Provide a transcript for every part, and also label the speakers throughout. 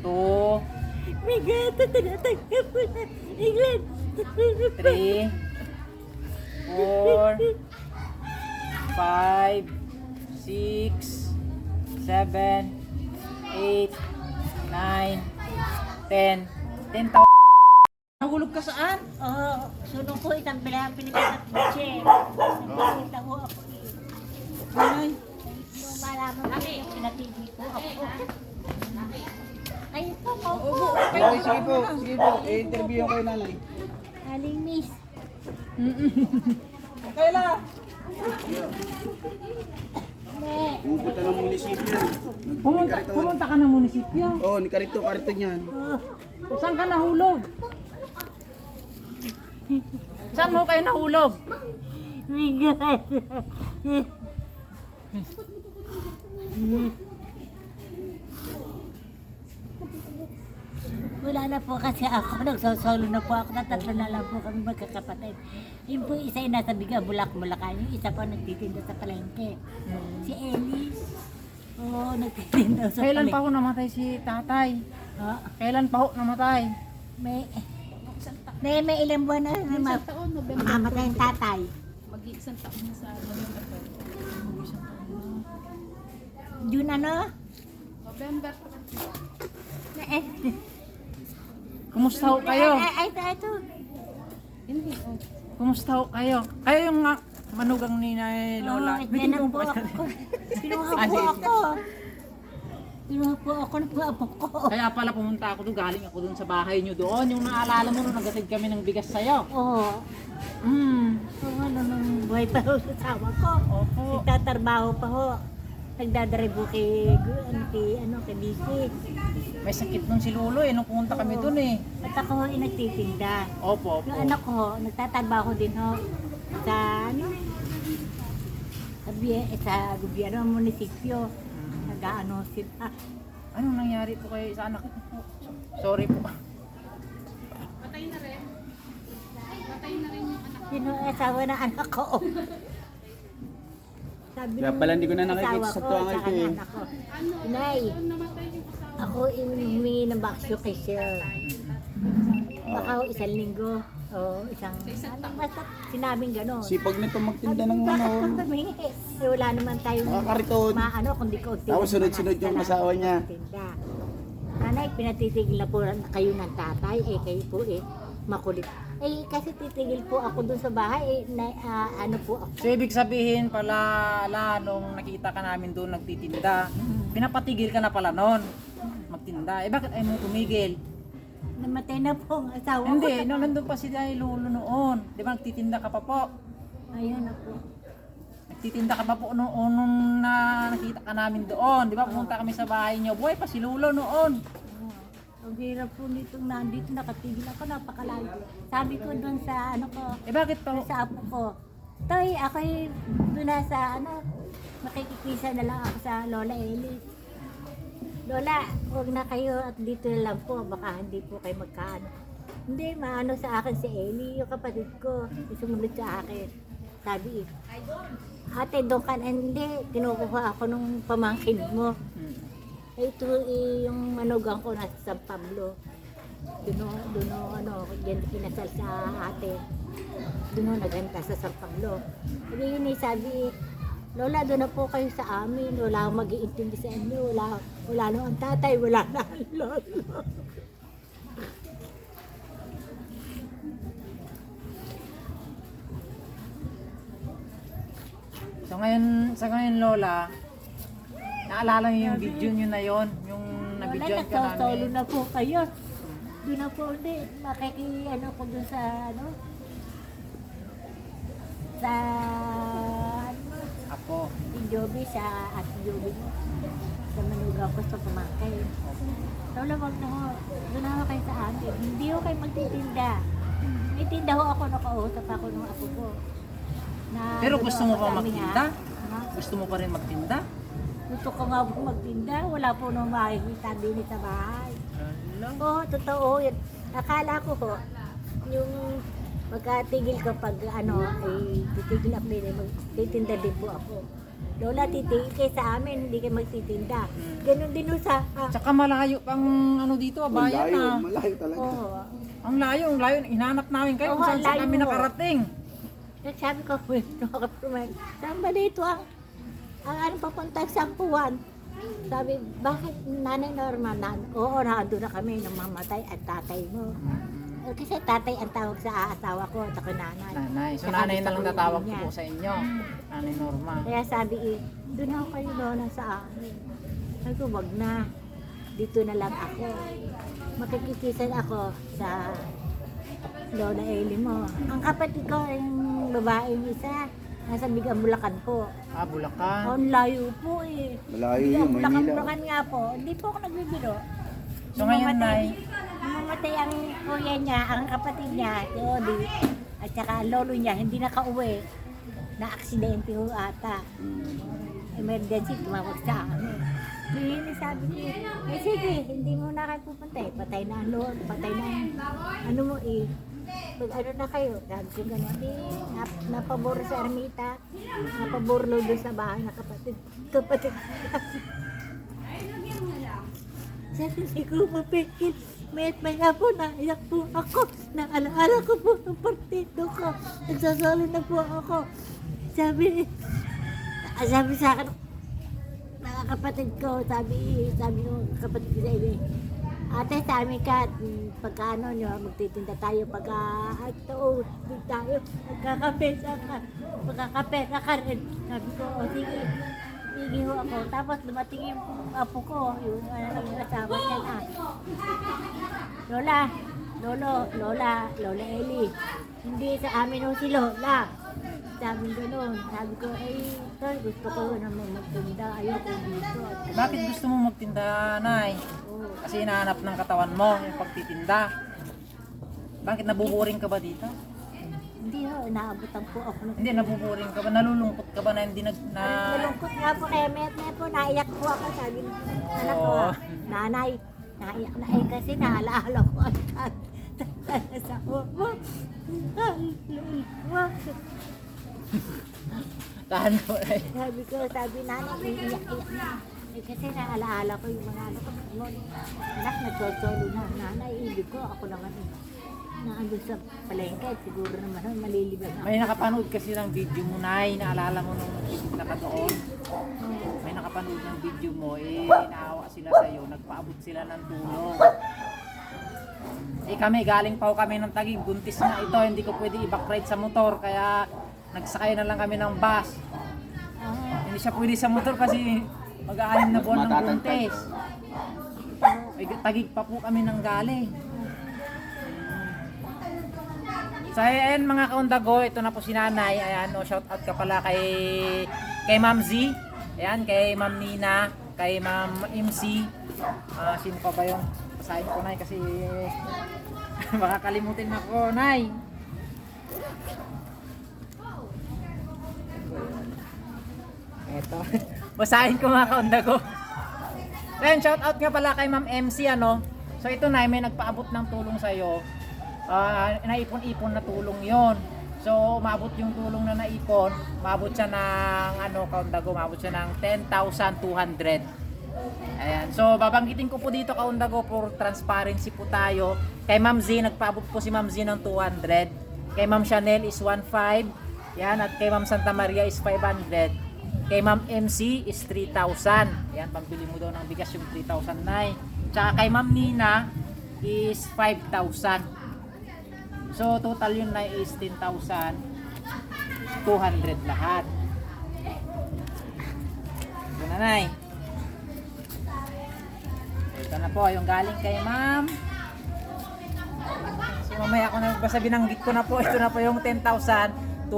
Speaker 1: 2,
Speaker 2: May gato, tinatanggap mo na. England.
Speaker 1: 3, 4, 5, 6, 7, 8, 9, 10. 10,000. Nahulog ka saan?
Speaker 2: Oo, sunod ko itang Pilipinas at Buche. Nakikita ko ako eh.
Speaker 1: Ay,
Speaker 2: Nung malaman ko yung pinatigil ko ako. Ayun po ko po.
Speaker 3: Okay, sige po. Sige po. I-interview ko yung nanay.
Speaker 2: Aling miss.
Speaker 1: Kayla!
Speaker 3: Pupunta ng munisipyo.
Speaker 1: Pumunta ka ng munisipyo.
Speaker 3: Oo, ni Karito niyan.
Speaker 1: Saan ka nahulog? Saan mo kayo nahulog?
Speaker 2: My God. Wala na po kasi ako, nagsosolo na po ako, natatlo na lang po kami magkakapatid. Yung po isa ay nasa Bulak-Bulacan, yung isa po nagtitinda sa palengke. Si Ellie, oo, nagtitinda sa
Speaker 1: Kailan
Speaker 2: palengke.
Speaker 1: pa ho namatay si tatay?
Speaker 2: Oo,
Speaker 1: Kailan pa ho namatay?
Speaker 2: may ilang buwan na mamatay ang tatay.
Speaker 4: Mag-iisang taon na sa November.
Speaker 2: June ano?
Speaker 4: November.
Speaker 2: Eh,
Speaker 1: Kumusta ho kayo?
Speaker 2: ito.
Speaker 4: Hindi. Oh.
Speaker 1: Kumusta ho kayo? Kayo yung manugang ni Lola.
Speaker 2: Oo, yan po ako. Kinuha po ako. Kinuha po ako ng apo ko.
Speaker 1: Kaya pala pumunta ako doon, galing ako doon sa bahay nyo doon. Yung naalala mo nung nagatid kami ng bigas sa'yo.
Speaker 2: Oo. Oo, nung buhay pa ho sa asawa ko.
Speaker 1: Opo.
Speaker 2: Nagtatrabaho pa ho. Nagdadribo kay Bisi.
Speaker 1: May sakit nun si Lolo nung pumunta kami doon
Speaker 2: At ako ho, nagtitinda.
Speaker 1: Opo, opo.
Speaker 2: Yung anak ko ho, nagtatrabaho din ho sa sa gobyerno, munisipyo. Nag-ano sila.
Speaker 1: Anong nangyari po kayo sa anak ko? Sorry po.
Speaker 4: Patay na rin. Patay na rin yung anak.
Speaker 2: Sino asawa ng anak ko? Sabi
Speaker 3: Kaya
Speaker 2: nung
Speaker 3: pala hindi ko na nakikita
Speaker 2: asawa
Speaker 3: sa
Speaker 2: ko,
Speaker 3: tuwangan
Speaker 2: tsaka
Speaker 3: ko eh.
Speaker 2: ng anak ko. Inay,
Speaker 4: Namatay yung asawa.
Speaker 2: ako humingi ng baksyo kay Sir. Baka ho, isang linggo. O basta sinabing gano'n.
Speaker 3: Sipag nito magtinda ng
Speaker 2: Bakit
Speaker 3: ano.
Speaker 2: kung humingi? Eh, wala naman tayong
Speaker 3: Nakakariton.
Speaker 2: kundi ko.
Speaker 3: Tapos sunod-sunod yung asawa niya.
Speaker 2: Nanay, pinatitigil na po kayo ng tatay. Eh, kayo po makulit. Eh, kasi titigil po ako dun sa bahay. Ano po ako.
Speaker 1: So ibig sabihin pala, nung nakita ka namin doon nagtitinda, pinapatigil ka na pala noon magtinda. Eh bakit ay mo tumigil?
Speaker 2: Namatay na po ang asawa ko.
Speaker 1: Hindi, nandun pa si Lolo noon. Di ba nagtitinda ka pa po?
Speaker 2: Ayun na po.
Speaker 1: Nagtitinda ka pa po noon nung nakita ka namin doon. Di ba pumunta kami sa bahay niyo. Buhay pa si Lolo noon.
Speaker 2: Ang hirap po nitong nandito, nakatigil ako, napakalayo. Sabi ko doon sa ano ko,
Speaker 1: Eh bakit pa?
Speaker 2: sa apo ko, Toy, ako'y doon na sa makikipisa na lang ako sa Lola Eli. Lola, huwag na kayo at dito na lang po, baka hindi po kayo magkaano. Hindi, maano sa akin si Eli, yung kapatid ko, sumunod sa akin. Sabi, ate, doon ka na, hindi, kinukuha ako nung pamangkin mo. Ito yung manugang ko nasa San Pablo. Doon kinasal sa ate. Doon naganta sa San Pablo. Sabi yun sabi, Lola, doon na po kayo sa amin. Wala akong mag-iintindi sa inyo. Wala na ang tatay, wala na ang lolo.
Speaker 1: Sa ngayon Lola, naalala niyo yung video niyo na yon, yung nabidyoan ka
Speaker 2: Nagsosolo
Speaker 1: namin.
Speaker 2: na po kayo. Doon na po ulit. Makiki-ano ko doon sa sa
Speaker 1: Ako.
Speaker 2: si Joby, sa at Joby mo. Sa manugaw ko sa pamangkin. Lola, wag na ho. Doon na ho kayo sa amin. Hindi ho kayo magtitinda. May tinda ho ako, nakausap ako ng apo ko.
Speaker 1: Pero gusto mo pa
Speaker 2: kami,
Speaker 1: magtinda?
Speaker 2: ha?
Speaker 1: Gusto mo pa rin magtinda?
Speaker 2: Gusto ko nga po magtinda. Wala po nung makikita din sa bahay. Oo, totoo yun. Akala ko ho, yung magkatigil ko pag ay titigil ako din, magtitinda din po ako. Lola, titigil kayo sa amin, hindi kayo magtitinda. Ganun din ho sa...
Speaker 1: Tsaka malayo pang ano dito, bayan
Speaker 3: Malayo,
Speaker 1: na.
Speaker 3: malayo talaga.
Speaker 2: Oo.
Speaker 1: Ang layo. Hinanap namin kayo kung
Speaker 2: Oo,
Speaker 1: saan saan
Speaker 2: layo
Speaker 1: kami
Speaker 2: mo.
Speaker 1: nakarating.
Speaker 2: Nagsabi ko, saan ba dito ang ano papunta sa Buwan? Sabi, bakit Nanay Norma? Oo, nandun na kami nang mamatay at tatay mo. Kasi tatay ang tawag sa asawa ko, at ako nanay.
Speaker 1: Nanay. So
Speaker 2: Tsaka
Speaker 1: nanay
Speaker 2: gusto
Speaker 1: na lang
Speaker 2: ko
Speaker 1: natawag
Speaker 2: niya.
Speaker 1: ko po sa inyo. Nanay Norma.
Speaker 2: Kaya sabi, doon ako kayo Lola sa amin. Sabi ko, wag na. Dito na lang ako. Makikikisan ako sa Lola Eli mo. Ang kapatid ko, yung babaeng isa, nasa Bigang Bulacan po.
Speaker 1: Ah, Bulacan.
Speaker 2: Ang layo po eh.
Speaker 3: Malayo yun, Maynila.
Speaker 2: Bulacan nga po. Hindi po ako nagbibiro.
Speaker 1: So ngayon, Nay,
Speaker 2: Mamatay ang kuya niya, ang kapatid niya, si Odi, at saka lolo niya, hindi nakauwi. Na-aksidente ho ata. Emergency, tumawag sa amin. Hindi sabi ko, sige, hindi mo na kayo pupunta eh. Patay na ang lolo, patay na ang ano mo eh. Pag ano na kayo, sabi ko gano'n, napabor sa ermita, napabor doon sa bahay na kapatid. Sabi ko, mapikit. May po naiyak po ako. Naalaala ko po ang partido ko. Nagsasali na po ako. Sabi sa akin, mga kapatid ko, sabi ko, kapatid ko sa iba, ate, sa amin ka, pagka ano nyo, magtitinda tayo, pagka, ito, tayo, magkakapesa ka rin. Sabi ko, o sige. Sige ho ako. Tapos dumating yung apo ko, yung asawa niya na. Lola Eli. Hindi sa amin ho si Lola. Sabi ko noon. Sabi ko, sir, gusto ko naman magtinda. Ayoko dito.
Speaker 1: bakit gusto mo magtinda, Nay?
Speaker 2: Oo.
Speaker 1: Kasi hinahanap ng katawan mo yung pagtitinda. Bakit nabuboring ka ba dito?
Speaker 2: Hindi ho, naabutan po ako.
Speaker 1: Hindi, nabuboring ka ba? Nalulungkot ka ba na hindi
Speaker 2: Nalungkot nga po kaya may po, naiyak po ako. Sabi ng anak ko, nanay, naiyak na kasi naalaala ko ang sa upo.
Speaker 1: Tahan mo, Nay.
Speaker 2: Sabi nanay, iiyak-iyak na. Kasi naalaala ko yung mga anak ko. Anak, nagsosolo na. Nanay, ibig ko, ako naman naandun sa palengke. Siguro naman malilibag ako.
Speaker 1: May nakapanood kasi ng video mo, Nay. Naalala mo nung nakadoon. May nakapanood ng video mo, naawa sila sa'yo. Nagpaabot sila ng tulong. Kami, galing pa kami ng Taguig. Buntis na ito. Hindi ko pwede i-backride sa motor. Kaya nagsakay na lang kami ng bus. Hindi siya pwede sa motor kasi mag-aalim na buwan ng buntis. Taguig pa po kami ng galing. So ayan mga kaundago, ito na po si Nanay. Ayan, shout out ka pala kay Ma'am Z. Ayan, kay Ma'am Nina, kay Ma'am MC. Sino pa ba yung pasahin ko, Nay, kasi baka kalimutin ako, Nay. Eto. Basahin ko mga kaundago. Ayan, shout out nga pala kay Ma'am MC, ano. So ito, Nay, may nagpaabot ng tulong sa'yo. Naipon-ipon na tulong yon. So umabot yung tulong na naipon, umabot siya ng kaundago, umabot siya ng 10,200. Ayan. So babanggitin ko po dito kaundago for transparency po tayo. Kay Ma'am Z, nagpaabot po si Ma'am Z ng 200. Kay Ma'am Chanel is 1,500. Yan, at kay Ma'am Santa Maria is 500. Kay Ma'am MC is 3,000. Ayan, pambili mo daw ng bigas yung 3,000 na. Tsaka kay Ma'am Nina is 5,000. So total yun na is 10,200 lahat. Ito na, Nay. Ito na po yung galing kay Ma'am. So mamaya ako na basta binanggit ko na po. Ito na po yung 10,200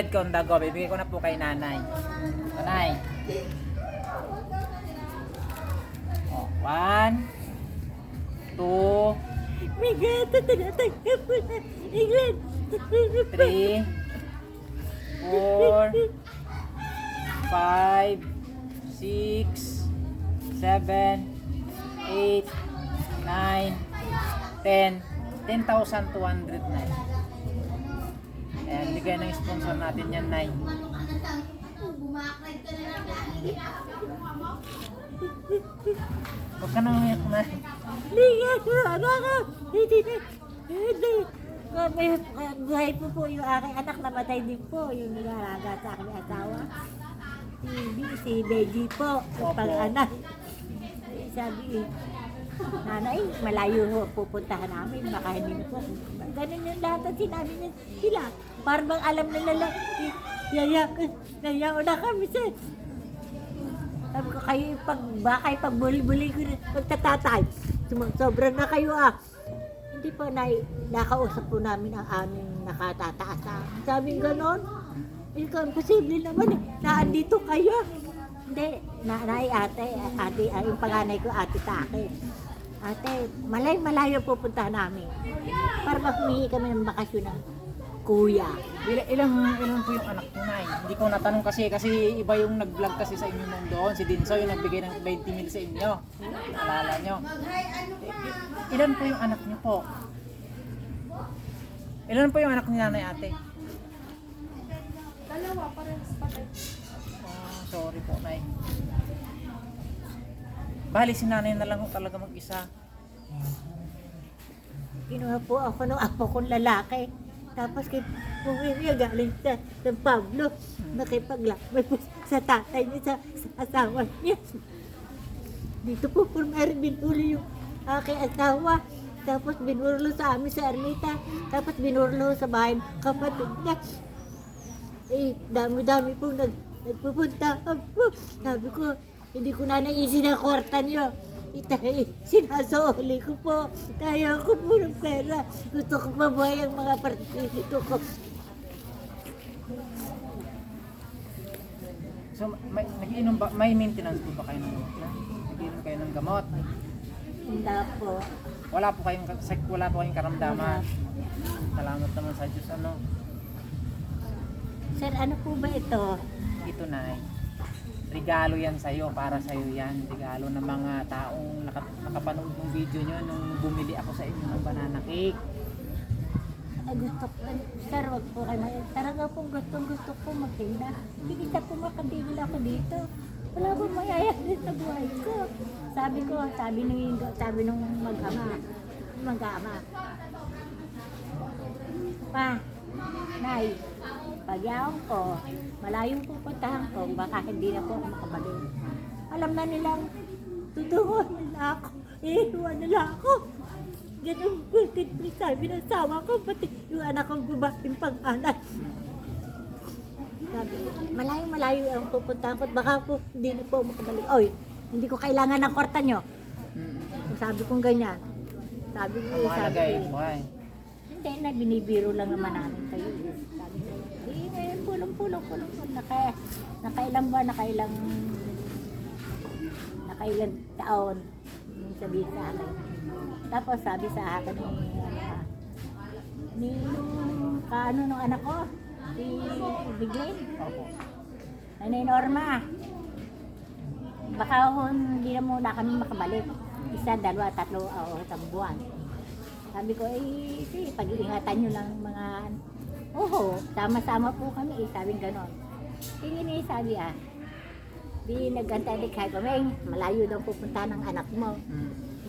Speaker 1: kaundago. Bibigay ko na po kay Nanay. Ito, Nay. 1, 2,
Speaker 2: May gato, tinatanggap mo na. England.
Speaker 1: 3, 4, 5, 6, 7, 8, 9, 10, 10,200 na. Ayan, bigay ng sponsor natin yan, Nay. Huwag ka nang umiyak na.
Speaker 2: Hindi nga, ano ka? Hindi. Buhay po yung aking anak, namatay din po. Yung nag-aalaga sa aking asawa. Si Beji po, yung pang-anak. Sabi, nanay, malayo ho pupuntahan namin, baka hindi na po. Ganun yung lahat ang sinabi niya sila. Parang bang alam nila lang, yayaw na kami sa. Sabi ko, kayo baka pag-buli-buli ko na, magtatatay. Sobrang na kayo ah. Hindi po, nakausap po namin ang aming nakatataas. Sabi ganon, imposible naman eh, naandito kayo. Hindi, nanay, ate, yung panganay ko, ate sa akin. Ate, malayo pupuntahan namin. Para humingi kami ng bakasyon ng kuya.
Speaker 1: Ilang po yung anak niyo, Nay? Hindi ko natanong kasi iba yung nag-vlog kasi sa inyo nung doon. Si Dinso yung nagbigay ng 20 mil sa inyo. Naalala nyo. Ilan po yung anak niyo po? Ilan po yung anak ni nanay, ate?
Speaker 4: Dalawa, parehas patay.
Speaker 1: Oh, sorry po, Nay. Bali, si nanay na lang ho talaga mag-isa.
Speaker 2: Kinuha po ako ng apo kong lalaki. Tapos pumiya galing sa San Pablo. Nakipaglakbay po sa tatay niya, sa asawa niya. Dito po meron binuli yung aking asawa. Tapos binurlo sa amin sa Ermita. Tapos binurlo sa bahay ng kapatid niya. Dami-dami po nagpupunta. Sabi ko, hindi ko na naisip na kwarta niyo. Sinasoli ko po. Kaya ko po ng pera. Gusto ko mabuhay ang mga partito ko.
Speaker 1: So, may maintenance po ba kayo ng nag-inom kayo ng gamot?
Speaker 2: Hindi po.
Speaker 1: Wala po kayong karamdaman. Salamat naman sa Diyos, ano.
Speaker 2: Sir, ano po ba ito?
Speaker 1: Ito, Nay. Regalo yan sa'yo, para sa'yo yan. Regalo ng mga taong nakapanood ng video nyo nung bumili ako sa inyo ng banana cake.
Speaker 2: Ay, gusto ko, sir, wag po kayo. Talaga po gusto ko magtinda. Hindi ka po makatigil ako dito. Wala po mayayari sa buhay ko. Sabi nung mag-ama. Pa, Nay, pagyaon ko, malayong pupuntahan ko, baka hindi na po ako makabalik. Alam na nilang, tutungon nila ako, iiwan nila ako. Ganun po, sabi ng asawa ko, pati yung anak kong babaeng pang-anak. Sabi, malayo ang pupuntahan ko, baka po hindi na po makabalik. Oy, hindi ko kailangan ng kwarta nyo. Sabi kong ganyan. Sabi ko,
Speaker 1: Mahalaga yung buhay.
Speaker 2: hindi na, binibiro lang naman namin kayo. Sabi ko, pulong. Nakailang buwan, nakailang taon. Yung sabihin sa akin. Tapos sabi sa akin ni kaano nung anak ko, si Biglen,
Speaker 1: Opo.
Speaker 2: Nanay Norma, baka hindi na muna kami makabalik. Isa, dalawa, tatlo, isang buwan. Sabi ko, sige, pag-iingatan nyo lang mga, sama-sama po kami, sabi gano'n. Tingin sabi di nag-antay kahit kami, malayo daw pupunta ng anak mo.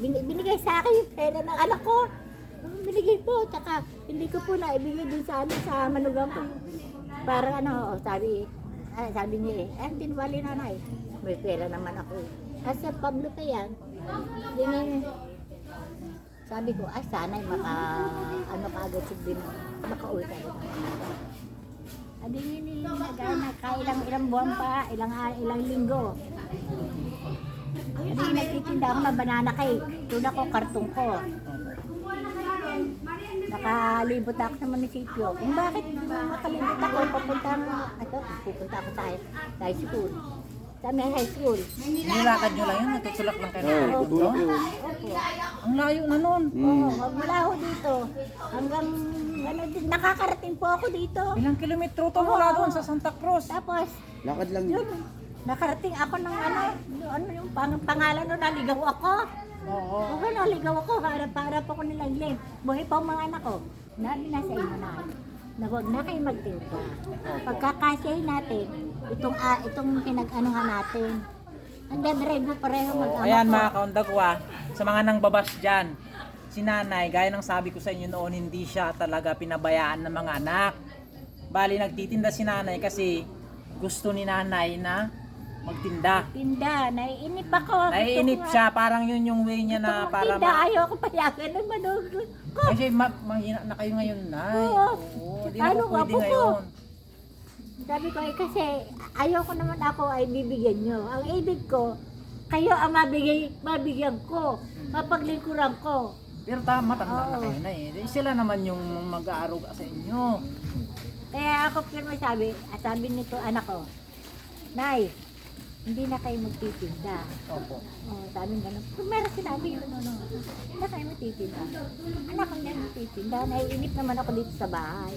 Speaker 2: Binigay sa akin yung pera ng anak ko. Binigay po, tsaka hindi ko po naibigay dun sa manugang ko. Para sabi niya hindi wali nanay. May pera naman ako. Sa Pablo pa yan. Sabi ko, sana'y kaagad din makaulta. Sabi niya ilang buwan pa, ilang linggo. Sabi nagtitinda ako ng banana cake. Tuna ko, kartong ko. Nakalibot ako sa munisipyo. Kung bakit makalibot ako, pupunta ako sa high school. Sa may high school.
Speaker 1: Nilakad nyo lang yun, natutulak lang kayo ng likod, no?
Speaker 2: Opo.
Speaker 1: Ang layo na nun.
Speaker 2: Oo, mula ako dito. Hanggang, nakakarating po ako dito.
Speaker 1: Ilang kilometro to mula doon sa Santa Cruz?
Speaker 2: Tapos,
Speaker 3: Lakad lang yun.
Speaker 2: yun, nakarating ako ng yung pangalan nung naligaw ako.
Speaker 1: Oo.
Speaker 2: Okay, naligaw ako, harap-harap ako nilang Glenn. Buhay pa ang mga anak ko. Nasa inyo na. na huwag na kayo magtinda. Pagkakasyahin natin, itong pinag-anuhan natin. Ang drive mo pareho mag-ama
Speaker 1: Ayan
Speaker 2: ko.
Speaker 1: mga kaundagwa, sa mga nang babas dyan, si nanay, gaya ng sabi ko sa inyo noon, hindi siya talaga pinabayaan ng mga anak. Bali, nagtitinda si nanay kasi gusto ni nanay na magtinda.
Speaker 2: Tinda, naiinip ako.
Speaker 1: Naiinip siya, parang yun yung way niya na para
Speaker 2: Tinda, ayaw ko payagan ng manok ko.
Speaker 1: Kasi manghina na kayo ngayon, nay.
Speaker 2: Oo.
Speaker 1: Oo, di na
Speaker 2: Paano
Speaker 1: po pwede
Speaker 2: apo ko?
Speaker 1: ngayon.
Speaker 2: Sabi ko, kasi ayaw ko naman ako ay bibigyan nyo. Ang ibig ko, kayo ang mabigyan ko, mapaglingkuran ko.
Speaker 1: Pero tama, tanda na
Speaker 2: Oo.
Speaker 1: kayo na eh. Sila naman yung mag-aaruga sa inyo.
Speaker 2: Kaya ako sabi nito anak ko, Nay, hindi na kayo magtitinda.
Speaker 1: Opo.
Speaker 2: Oh, sabi nga nung, kung meron sinabi yun, hindi na kayo magtitinda. Anak ko na magtitinda, naiinip naman ako dito sa bahay.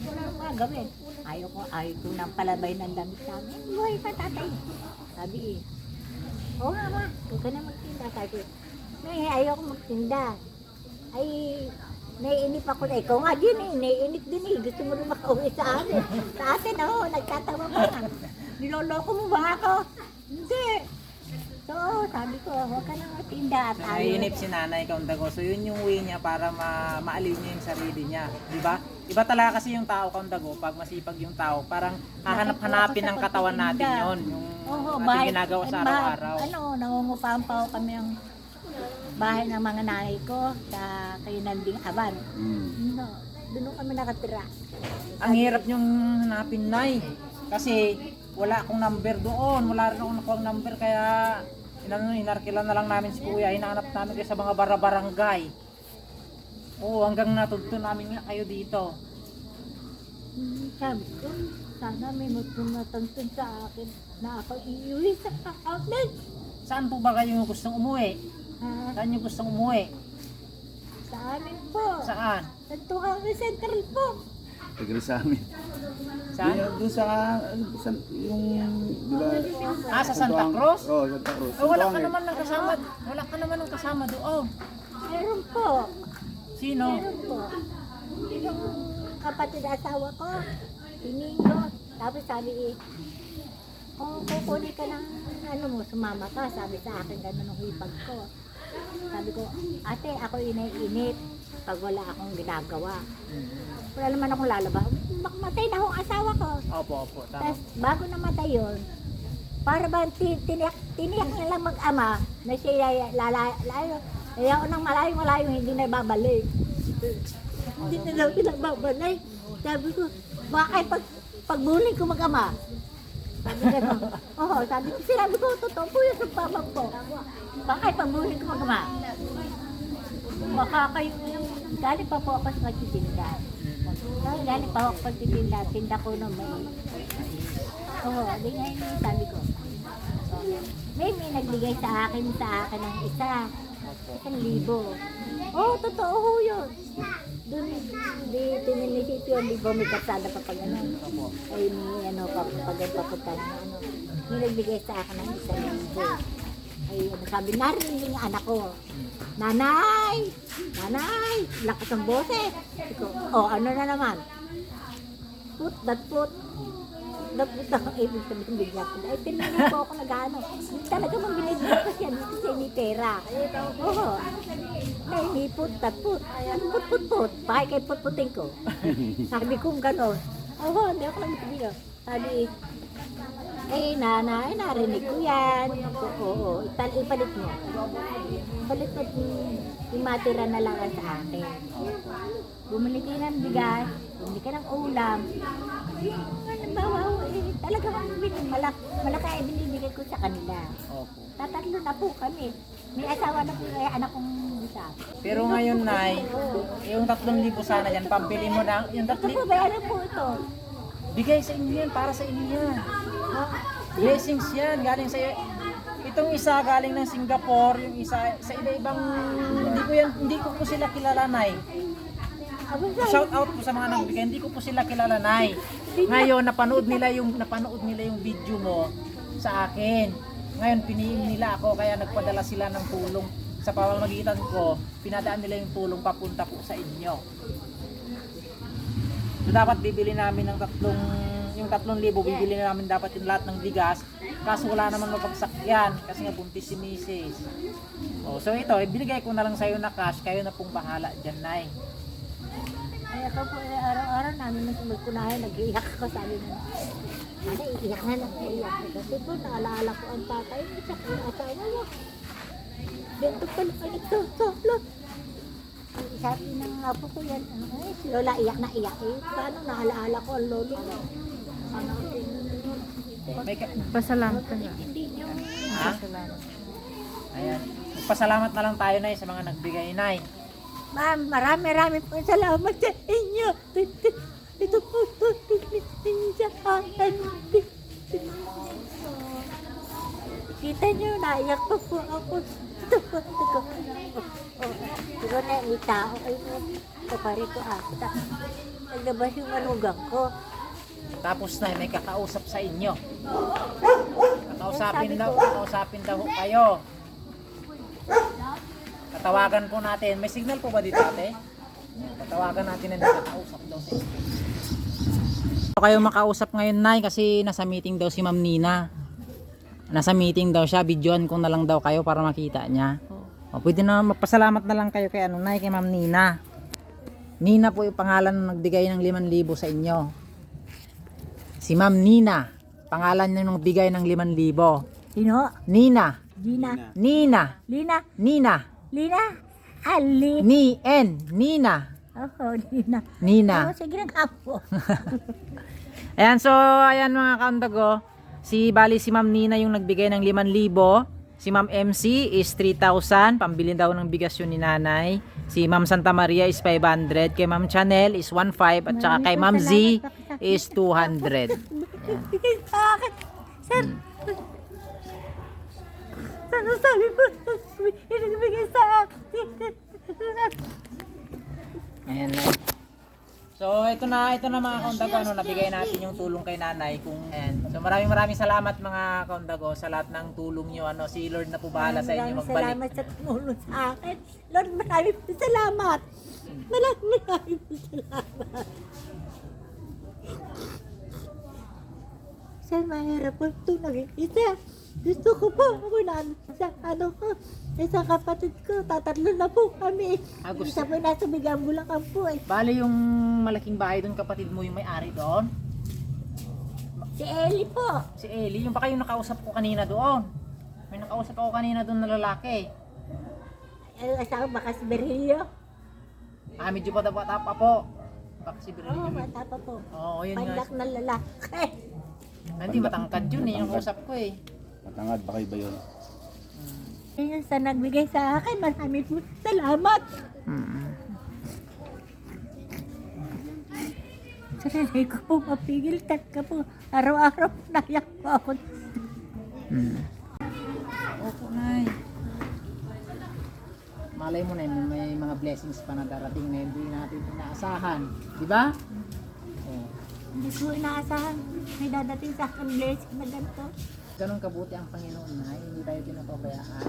Speaker 2: Wala nang magawin. Ayaw ko nang palabay ng damit sa amin. Buhay pa tatay. Sabi oo nga ma, huwag ka na magtinda. Sabi ko, Nay, ayaw ko magtinda. Ay, naiinip ako na. Ikaw nga din naiinip din Gusto mo rin makauwi sa amin. Sa atin, nagkatawa pa nga. Niloloko mo ba ako? Hindi. So, sabi ko, huwag ka nang magtinda. At
Speaker 1: So, naiinip si nanay kaundago. So, yun yung way niya para maaliw niya yung sarili niya. Di ba? Iba talaga kasi yung tao kaundago. Pag masipag yung tao, parang hahanap-hanapin ng katawan natin yun. Yung ating ginagawa sa araw-araw.
Speaker 2: Nangungupahan pa ako kami ang bahay ng mga nanay ko sa Kayunanding Aban. No, doon kami nakatira.
Speaker 1: Ang hirap yung hanapin, nay. Kasi wala akong number doon. Wala rin akong nakuha number. Kaya inarkila na lang namin si kuya. Hinahanap namin kayo sa mga barangay. Oo, hanggang natugto namin nga kayo dito.
Speaker 2: Sabi ko, sana may matutun sa akin na ako iuwi sa outlet.
Speaker 1: Saan po ba kayo gustong umuwi? Saan nyo gustong umuwi?
Speaker 2: Sa amin po.
Speaker 1: Saan?
Speaker 2: Sa Tuhanga Central po.
Speaker 3: Tagal sa amin.
Speaker 1: Saan?
Speaker 3: Doon sa yung, di ba?
Speaker 1: Sa Santa Cruz?
Speaker 3: Oo, Santa Cruz.
Speaker 1: Wala ka naman ng kasama. Wala ka naman ng kasama doon.
Speaker 2: Meron po.
Speaker 1: Sino?
Speaker 2: Meron po. Yung kapatid asawa ko, hiningo. Tapos sabi kung kukunin ka ng sumama ka. Sabi sa akin gano'n ng hipag ko. Sabi ko, ate, ako inay-init pag wala akong ginagawa. Wala naman akong lalaba. Matay na akong asawa ko.
Speaker 1: Opo, tama.
Speaker 2: Tapos bago namatay yun, para ba tiniyak nilang mag-ama na siya lalayo. Ayaw ko nang malayo hindi na babalik. Hindi na daw pinagbabalik. Sabi ko, bakit pagbuling ko mag-ama? Sabi ko, sinabi ko, totoo po yun sa papa ko. Bakit pagbuling ko mag-ama? Baka kayo, galing pa po ako sa magtitinda. Galing pa ako sa magtitinda, tinda ko na may. Di ngayon sabi ko. May nagbigay sa akin ng isa. 1,000. Totoo ho yun. Doon, tininisip yun, di ba may kasada pa pag ay may papunta ng may nagbigay sa akin ng 1,000. Ay, sabi, narinig yung anak ko. Nanay! Lakas ang boses. Iko, ano na naman? Put ang ibig sabihin bigla ko. Ay, tinanong po ako nag-ano. Talaga mong binibigyan ko siya dito sa inipera. Ay, may put. Bakit kay putputin ko? Sabi ko gano'n. Hindi ako nagbibigo. Sabi, nanay, narinig ko yan. Ipalit mo. Ipalit mo yung matira na lang sa akin. Bumili ka ng bigas, bumili ka ng ulam. Talagang malaki ay binibigay ko sa kanila.
Speaker 1: Opo.
Speaker 2: Tatatlo na po kami. May asawa na po kaya anak kong isa.
Speaker 1: Pero ngayon, nay, yung 3,000 sana yan, pambili mo na. Yung
Speaker 2: Ito po, bayaran po ito.
Speaker 1: bigay sa inyo yan, para sa inyo yan. Blessings yan, galing sa itong isa galing ng Singapore, yung isa sa iba-ibang hindi ko po sila kilala, nay. Shout out po sa mga nagbigay, hindi ko po sila kilala, nay. Ngayon napanood nila yung video mo sa akin. Ngayon piniing nila ako kaya nagpadala sila ng tulong sa pamamagitan ko. Pinadaan nila yung tulong papunta po sa inyo. So dapat bibili namin ng yung 3,000, bibili na namin dapat yung lahat ng bigas. Kaso wala naman mapagsak yan kasi nga buntis si Mrs. Oh, so ito, ibinigay ko na lang sa'yo na cash, kayo na pong bahala dyan, Nay.
Speaker 2: Ay, ako po, araw-araw namin magkunahin, nag-iiyak ako, sabi na. Nanay, iiyak na lang, iiyak na. Kasi po, naalala ko ang tatay mo, tsaka yung asawa mo. Dito pala, ito, solo. Sabi ng apo ko yan, si Lola, iyak na iyak eh. Paano naalala ko ang lolo mo?
Speaker 1: May
Speaker 5: Pasalamat ka nga.
Speaker 2: Hindi niyo.
Speaker 1: ha? Ayan. Pasalamat na lang tayo, Nay, sa mga nagbigay, Nay.
Speaker 2: Ma'am, marami po salamat sa inyo. Ito po, sa akin. Kita niyo, naiyak pa po ako. Ito po. Siguro na may tao kayo. Kapari ko ata. Naglabas yung manugang ko.
Speaker 1: Tapos, Nay, may kakausap sa inyo.
Speaker 2: Sabi ko.
Speaker 1: Kakausapin daw kayo. Tatawagan po natin. May signal po ba dito, ate? Tatawagan natin na nakakausap daw sa inyo. Kayo makausap ngayon, Nay, kasi nasa meeting daw si Ma'am Nina. Nasa meeting daw siya. Videoan ko na lang daw kayo para makita niya. O, pwede na magpasalamat na lang kayo kay Nay, kay Ma'am Nina. Nina po yung pangalan na nagbigay ng 5,000 sa inyo. Si Ma'am Nina, pangalan niya nung bigay ng 5,000.
Speaker 2: Sino?
Speaker 1: Nina.
Speaker 2: Gina.
Speaker 1: Nina.
Speaker 2: Lina.
Speaker 1: Nina.
Speaker 2: Lina. Ali.
Speaker 1: Nina.
Speaker 2: Oo, Lina.
Speaker 1: Nina.
Speaker 2: Oo, sige na nga po.
Speaker 1: Ayan, so ayan mga kaundago. Bali si Ma'am Nina yung nagbigay ng 5,000. Si Ma'am MC is 3,000. Pambili daw ng bigas yun ni Nanay. Si Ma'am Santa Maria is 500. Kay Ma'am Chanel is 1,500. At saka kay Ma'am Z is 200.
Speaker 2: Bigay sa akin. Sir. Ano sabi mo? Bigay sa akin.
Speaker 1: Ayan na. So ito na mga kaundago, nabigay natin yung tulong kay Nanay ayan. So maraming salamat mga kaundago sa lahat ng tulong niyo. Si Lord na po bahala sa inyo
Speaker 2: Maraming
Speaker 1: magbalik.
Speaker 2: salamat sa tumulong sa akin. Lord, maraming po salamat. Maraming po salamat. Sir, mahirap po ito nag-isa. Gusto ko po ako na sa kapatid ko. Tatatlo na po kami.
Speaker 1: Gusto.
Speaker 2: Isa po nasa Bigam, Bulacan po eh.
Speaker 1: Bali yung malaking bahay doon, kapatid mo yung may-ari doon?
Speaker 2: Si Ellie po.
Speaker 1: Si Ellie, yung baka yung nakausap ko kanina doon. May nakausap ako kanina doon na lalaki.
Speaker 2: Ang asawa baka si Berilio.
Speaker 1: Medyo bata pa po. Baka si
Speaker 2: Oo,
Speaker 1: Berlin.
Speaker 2: bata pa po.
Speaker 1: Oo, yun nga.
Speaker 2: Pandak na lalaki.
Speaker 1: Hindi, matangkad yun eh, yung kausap ko eh.
Speaker 3: Matangad ba kayo ba yun?
Speaker 2: Ayun, sa nagbigay sa akin, maraming po salamat. Sa nanay ko po mapigil, talaga po. Araw-araw nayak po ako.
Speaker 1: Opo, Nay. Malay mo na may mga blessings pa na darating na hindi natin inaasahan. Di ba? Oh.
Speaker 2: Hindi ko inaasahan. May dadating sa akin blessing na ganito.
Speaker 1: Ganun kabuti ang Panginoon na hindi tayo pinapabayaan.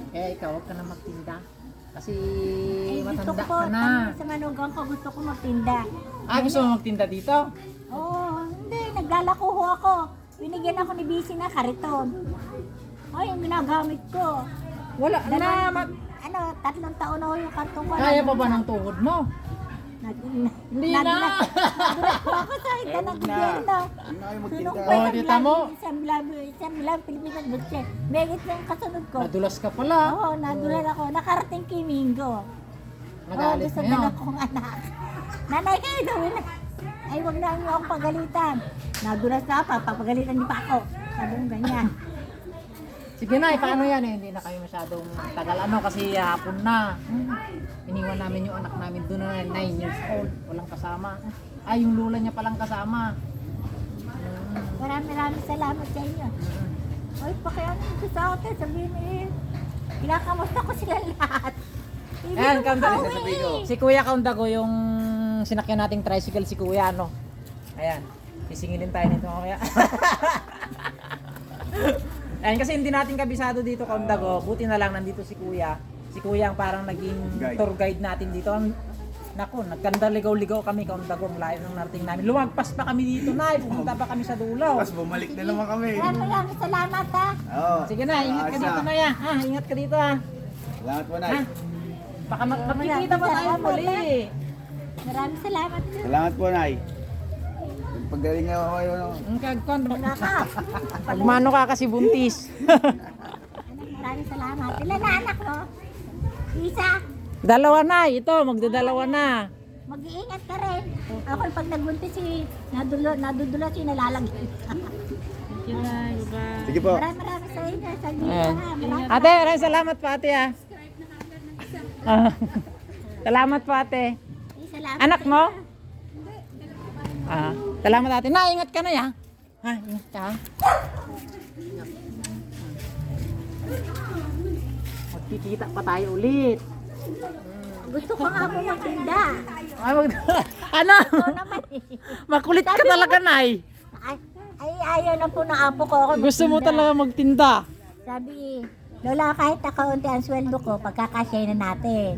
Speaker 1: Kaya ikaw, huwag ka na magtinda. Kasi
Speaker 2: Gusto
Speaker 1: matanda
Speaker 2: ko po,
Speaker 1: ka na.
Speaker 2: sa manugang ko, gusto ko magtinda.
Speaker 1: Gusto mo magtinda dito?
Speaker 2: Oo, hindi. Naglalako ho ako. Binigyan ako ni Bisi na kariton. O, yung ginagamit ko.
Speaker 1: Wala
Speaker 2: Dalawang, 3 taon na ho yung karton ko.
Speaker 1: Kaya pa ba ng tuhod mo? Hindi na.
Speaker 2: Nadulas po ako sa ita ng gobyerno.
Speaker 3: Hindi na kayo
Speaker 2: Sunod
Speaker 3: magtinda.
Speaker 2: ko
Speaker 1: Oh, dita mo.
Speaker 2: Isang bilang Pilipinas Butche. Megit yung kasunod ko.
Speaker 1: Nadulas ka pala.
Speaker 2: Oo, nadulas ako. Nakarating kay Mingo.
Speaker 1: Nagalit
Speaker 2: sa
Speaker 1: na yun.
Speaker 2: dala kong anak. Nanay kayo gawin na. Ay, wag na niyo akong pagalitan. Nadulas na, papagalitan niyo pa ako. Sabi mo ganyan.
Speaker 1: Sige na, paano yan eh? Hindi na kayo masyadong tagal kasi hapon na. Iniwan namin yung anak namin doon na 9 years old. Walang kasama. Yung lula niya palang kasama.
Speaker 2: Maraming salamat sa inyo. Ay, pakiano nito sa atin. Sabihin eh, kinakamusta ko sila lahat.
Speaker 1: Ayan, Kaundago. Si Kuya Kaundago, yung sinakyan nating tricycle si Kuya, ano? Ayan, sisingilin tayo nito mamaya. Ayan, kasi hindi natin kabisado dito, Kaundago. Buti na lang nandito si Kuya. Si Kuya ang parang naging
Speaker 3: Guide.
Speaker 1: tour guide natin dito. Naku, nagkanda ligaw-ligaw kami Kaundagong, layo ng narating namin. Lumagpas pa kami dito, Nay. Pumunta pa kami sa Dulaw.
Speaker 3: Tapos bumalik na naman kami.
Speaker 2: Maraming salamat ha.
Speaker 3: Oo.
Speaker 1: Sige na, ingat ka
Speaker 3: Asa.
Speaker 1: dito na ya. Ha, ingat ka dito ha.
Speaker 3: Salamat po, Nay.
Speaker 1: Ha? Baka magkikita pa tayo muli.
Speaker 2: Maraming salamat.
Speaker 3: Salamat po, Nay. Pagdating nga ako kayo, no?
Speaker 1: Ang kagkon.
Speaker 2: Naka.
Speaker 1: Pagmano ka kasi buntis.
Speaker 2: Maraming salamat. Ilan na anak mo? Isa.
Speaker 1: Dalawa na, ito, magdadalawa na.
Speaker 2: Mag-iingat ka rin. Ako pag nagbuntis nadudulot si nalalagay.
Speaker 3: Sige po.
Speaker 2: Maraming sa inyo. Sa inyo
Speaker 1: Ayan.
Speaker 2: ha. Maraming
Speaker 1: Ate, maraming salamat po ate ha. Ah, salamat po ate.
Speaker 2: salamat.
Speaker 1: Anak mo? Ah, salamat ate. Na, ingat ka na ya. Ha, ingat ka. ha? Magkikita pa tayo ulit.
Speaker 2: Gusto ko nga po magtinda.
Speaker 1: Ay, ano?
Speaker 2: Oo naman eh.
Speaker 1: Makulit ka talaga, Nay.
Speaker 2: Ay, ayaw na po ng apo ko ako
Speaker 1: Gusto mo
Speaker 2: magtinda.
Speaker 1: talaga magtinda.
Speaker 2: Sabi, Lola, kahit nakaunti ang sweldo ko, pagkakasya na natin.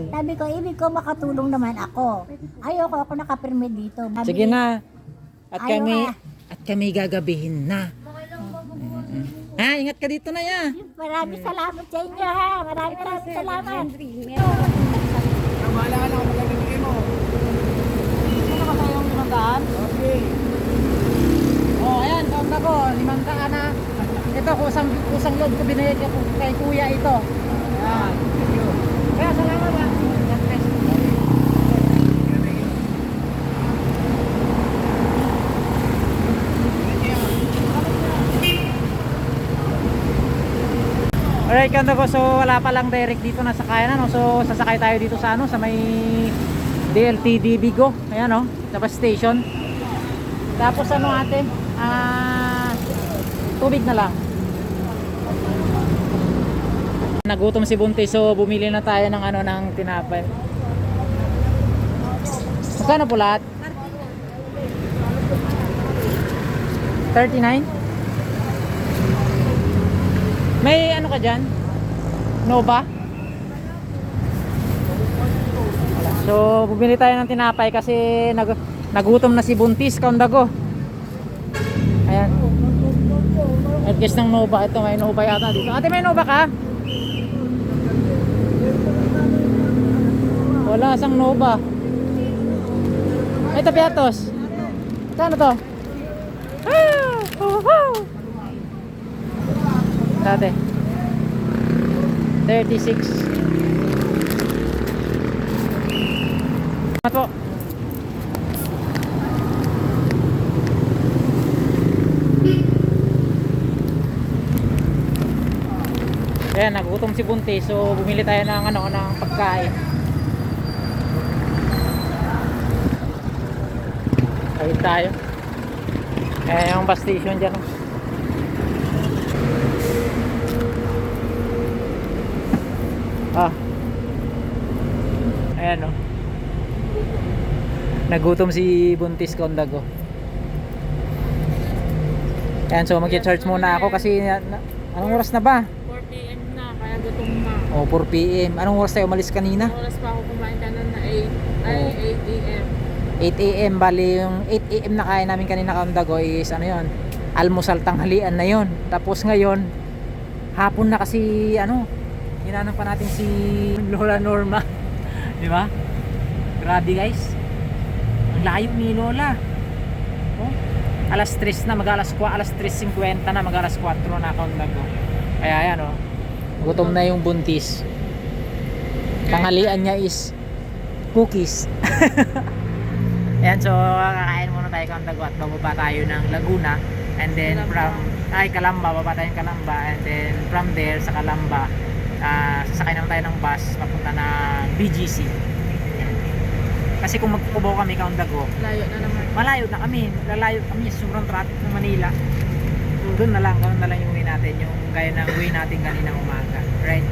Speaker 2: Sabi ko, ibig ko makatulong naman ako. Ayoko ako nakapirme dito. Sabi,
Speaker 1: Sige na. At
Speaker 2: Ayaw
Speaker 1: kami gagabihin na. Ha, ingat ka dito na ya.
Speaker 2: Maraming salamat sa inyo ha. Maraming salamat.
Speaker 3: Kamala ka na kung magkakabigay mo.
Speaker 1: Ano ka tayong 500?
Speaker 3: Okay.
Speaker 1: Oh, ayan, count ako. 500 na. Ito, kusang loob ko binayad ko kay kuya ito. Ayan. Kaya salamat ha. God bless. Alright, kanda ko, so wala pa lang direct dito na sakayan, ano? So sasakay tayo dito sa ano, sa may DLTD Bigo. Ayan, no? Sa bus station. Tapos ano ate? Tubig na lang. Nagutom si Buntis, so bumili na tayo ng ano, ng tinapay. Magkano po lahat? 39? May ano ka dyan? Nova? Wala. So, bumili tayo ng tinapay kasi nagutom na si Buntis, Kaundago. Ayan. At guess ng Nova. Ito, may Nova yata dito. Ate, may Nova ka? Wala sang Nova. Ay, tapiatos. Saan to? Ah! Woohoo! Dati 36. Salamat po. Ayan, nagutom si Buntis, so bumili tayo ng ano, ng pagkain. Kawit tayo. Eh, yung bus station dyan. Ah. Ayan, oh. Nagutom si Buntis, Kaundago. Ayan, so mag-charge muna ako kasi anong oras na ba?
Speaker 4: 4 p.m. na, kaya gutom na.
Speaker 1: Oh, 4 p.m. Anong oras tayo umalis kanina?
Speaker 4: Oras pa ako kumain kanan na 8 a.m.
Speaker 1: 8 a.m. Bali yung 8 a.m. na kaya namin kanina, Kaundago, is ano yon, almusal tanghalian na yon. Tapos ngayon hapon na kasi ano, hinanap pa natin si Lola Norma. Di ba? Grabe guys. Ang layo ni Lola. Oh, alas 3 na, alas 3:50 na, alas 4 na, Kaundago. Kaya ayan, oh. Gutom na yung Buntis. Tanghalian niya is cookies. Ayan, so kakain muna tayo, Kaundago, at bababa tayo ng Laguna, and then Calamba, bababa tayo ng Calamba, and then from there sa Calamba sasakay naman tayo ng bus papunta ng BGC. Ayan. Kasi kung magpubaw kami, Kaundago,
Speaker 4: Layo na naman.
Speaker 1: malayo na kami, lalayo kami sa sobrang traffic ng Manila. So doon na lang yung uwi natin, yung gaya ng uwi natin kaninang umaga, right?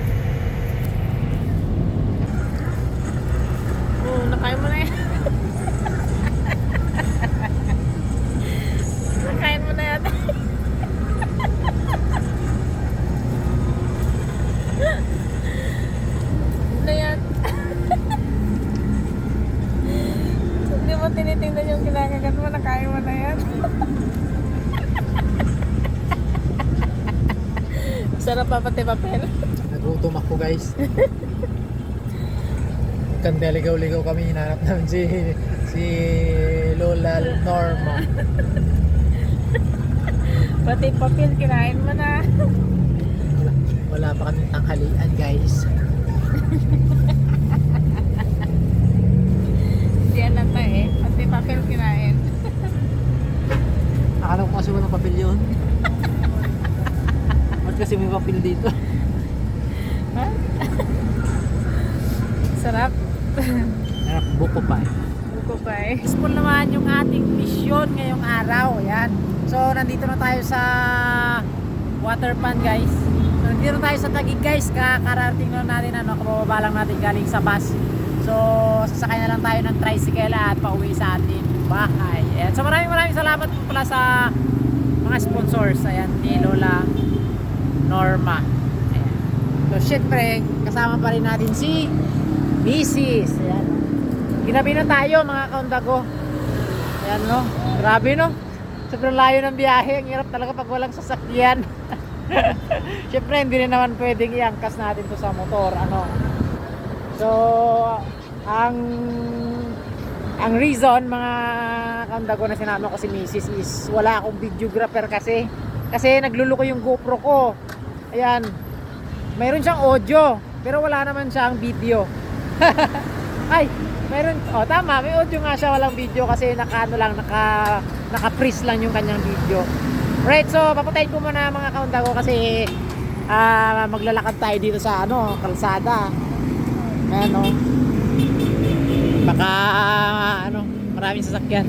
Speaker 4: Oo, nakain mo na yan. Nakain mo na yan. Na yan. Sarap pa pati papel.
Speaker 1: Nagutom ako guys. Kanda ligaw-ligaw kami, hinanap namin si Lola Norma.
Speaker 4: Pati papel, kinain mo na.
Speaker 1: Wala pa kaming tanghalian guys.
Speaker 4: Diyan lang tayo eh. Pati papel kinain.
Speaker 1: Akala ko kasi walang papel yun. Ba't kasi may papel dito?
Speaker 4: Ha? Sarap.
Speaker 1: Harap buko pa eh.
Speaker 4: Buko pa eh.
Speaker 1: Peaceful naman yung ating mission ngayong araw. Ayan. So, nandito na tayo sa water pan guys. So, nandito na tayo sa Taguig guys. Kakarating na natin, kabababa lang natin galing sa bus. So, sasakay na lang tayo ng tricycle at pauwi sa ating bahay. Ayan. So, maraming salamat po pala sa mga sponsors. Ayan, ni Lola Norma. Ayan. So, syempre, kasama pa rin natin si Mrs. Ayan. Ginabi na tayo mga kaundago. Ayan no. Grabe no. Sobrang layo ng biyahe. Ang hirap talaga pag walang sasakyan. Syempre hindi rin naman pwedeng iangkas natin to sa motor. Ano. So ang reason mga kaundago na sinama ko si Mrs. is wala akong videographer kasi nagluluko yung GoPro ko. Ayan. Mayroon siyang audio pero wala naman siyang video. Ay, mayroon, tama, may audio nga siya, walang video kasi naka-freeze lang yung kanyang video. Right, so papatayin ko muna mga kaundago kasi maglalakad tayo dito sa kalsada. Ayan baka maraming sasakyan.